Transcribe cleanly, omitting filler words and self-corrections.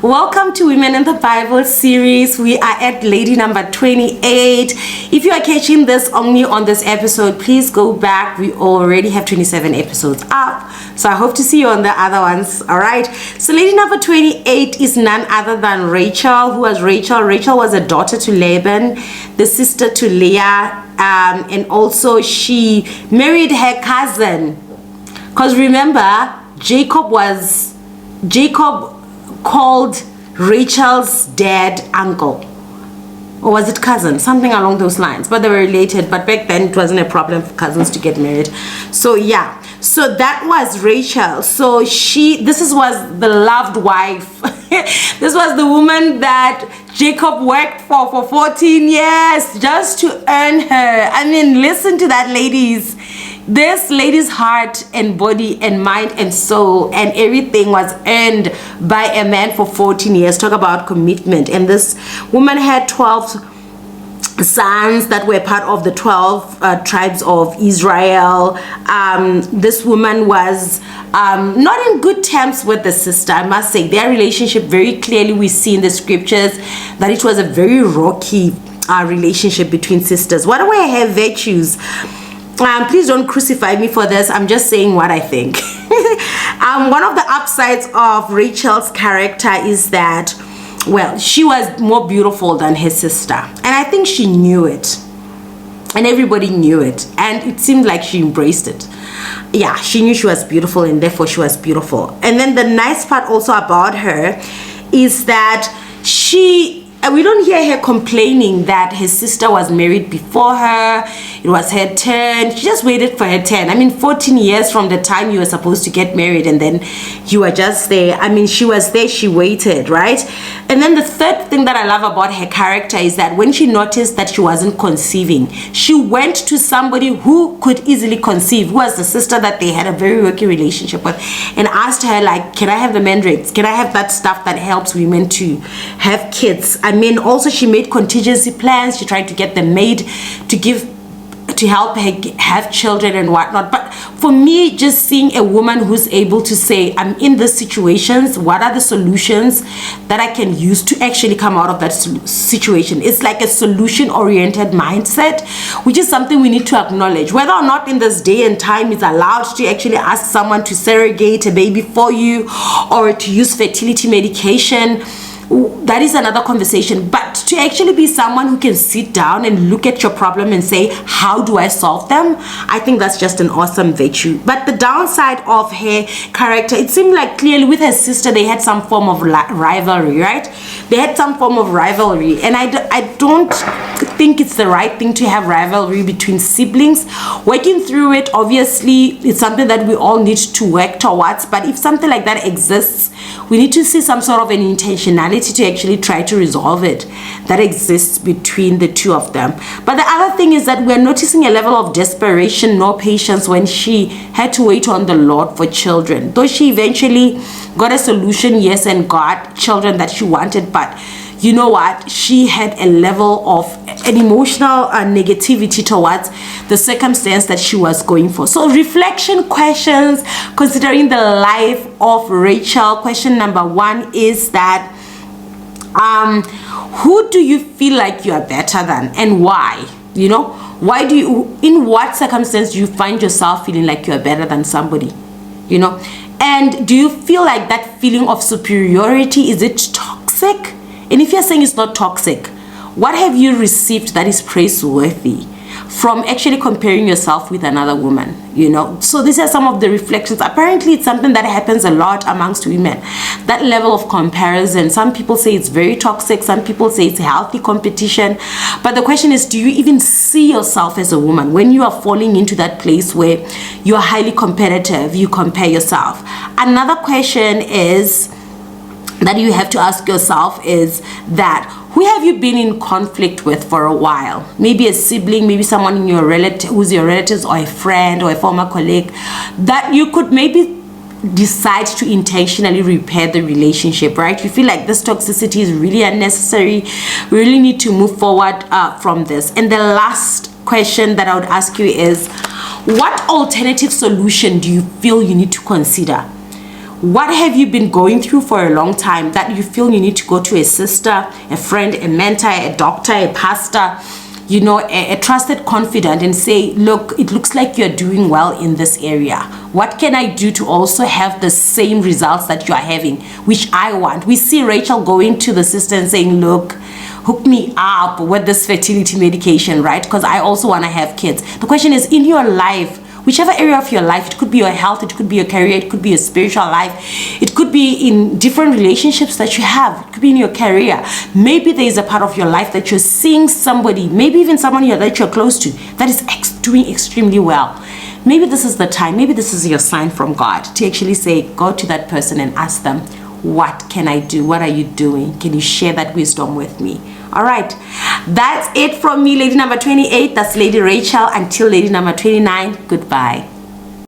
Welcome to Women in the Bible series. We are at lady number 28. If you are catching this only on this episode, please go back. We already have 27 episodes up, so I hope to see you on the other ones. All right, so lady number 28 is none other than Rachel. Who was Rachel? Rachel was a daughter to Laban, the sister to Leah, and also she married her cousin, because remember Jacob called Rachel's dad uncle, or was it cousin, something along those lines, but they were related. But back then it wasn't a problem for cousins to get married. So yeah, so that was Rachel. So this was the loved wife. This was the woman that Jacob worked for 14 years just to earn her. I mean, listen to that, ladies. This lady's heart and body and mind and soul and everything was earned by a man for 14 years. Talk about commitment. And this woman had 12 sons that were part of the 12 tribes of Israel. This woman was not in good terms with the sister, I must say. Their relationship, very clearly we see in the scriptures that it was a very rocky relationship between sisters. What do I have virtues? Please don't crucify me for this. I'm just saying what I think. One of the upsides of Rachel's character is that, well, she was more beautiful than her sister. And I think she knew it. And everybody knew it. And it seemed like she embraced it. Yeah, she knew she was beautiful and therefore she was beautiful. And then the nice part also about her is that we don't hear her complaining that her sister was married before her. It was her turn. She just waited for her turn. I mean, 14 years from the time you were supposed to get married and then you were just there. I mean, she was there, she waited, right? And then the third thing that I love about her character is that when she noticed that she wasn't conceiving, she went to somebody who could easily conceive, who was the sister that they had a very rocky relationship with, and asked her, like, can I have the mandrakes? Can I have that stuff that helps women to have kids? I mean, also she made contingency plans. She tried to get them made to help her have children and whatnot. But for me, just seeing a woman who's able to say, I'm in these situations, what are the solutions that I can use to actually come out of that situation? It's like a solution-oriented mindset, which is something we need to acknowledge. Whether or not in this day and time it's allowed to actually ask someone to surrogate a baby for you or to use fertility medication, that is another conversation. But to actually be someone who can sit down and look at your problem and say, how do I solve them? I think that's just an awesome virtue. But the downside of her character, it seemed like clearly with her sister they had some form of rivalry, right? They had some form of rivalry, and I don't think it's the right thing to have rivalry between siblings. Working through it, obviously it's something that we all need to work towards, but if something like that exists, we need to see some sort of an intentionality to actually try to resolve it that exists between the two of them. But the other thing is that we're noticing a level of desperation, no patience, when she had to wait on the Lord for children. Though she eventually got a solution, yes, and got children that she wanted, but you know what, she had a level of an emotional negativity towards the circumstance that she was going for. So reflection questions considering the life of Rachel. Question number 1 is that who do you feel like you are better than, and why? You know, why do you, in what circumstance do you find yourself feeling like you are better than somebody? You know, and do you feel like that feeling of superiority, is it toxic? And if you're saying it's not toxic, what have you received that is praiseworthy from actually comparing yourself with another woman? You know, so these are some of the reflections. Apparently it's something that happens a lot amongst women, that level of comparison. Some people say it's very toxic, some people say it's healthy competition, but the question is, do you even see yourself as a woman when you are falling into that place where you are highly competitive, you compare yourself? Another question is that you have to ask yourself is that, who have you been in conflict with for a while? Maybe a sibling, maybe someone in your relative, who's your relatives, or a friend or a former colleague, that you could maybe decide to intentionally repair the relationship, right? You feel like this toxicity is really unnecessary. We really need to move forward from this. And the last question that I would ask you is, what alternative solution do you feel you need to consider What have you been going through for a long time that you feel you need to go to a sister, a friend, a mentor, a doctor, a pastor, you know, a trusted confidant, and say, look, it looks like you're doing well in this area. What can I do to also have the same results that you are having, which I want? We see Rachel going to the sister and saying, look, hook me up with this fertility medication, right? Because I also want to have kids. The question is, in your life, whichever area of your life, it could be your health, it could be your career, it could be your spiritual life, it could be in different relationships that you have, it could be in your career. Maybe there is a part of your life that you're seeing somebody, maybe even someone that you're close to, that is doing extremely well. Maybe this is the time, maybe this is your sign from God to actually say, go to that person and ask them, what can I do? What are you doing? Can you share that wisdom with me? All right, that's it from me, lady number 28. That's Lady Rachel. Until lady number 29, goodbye.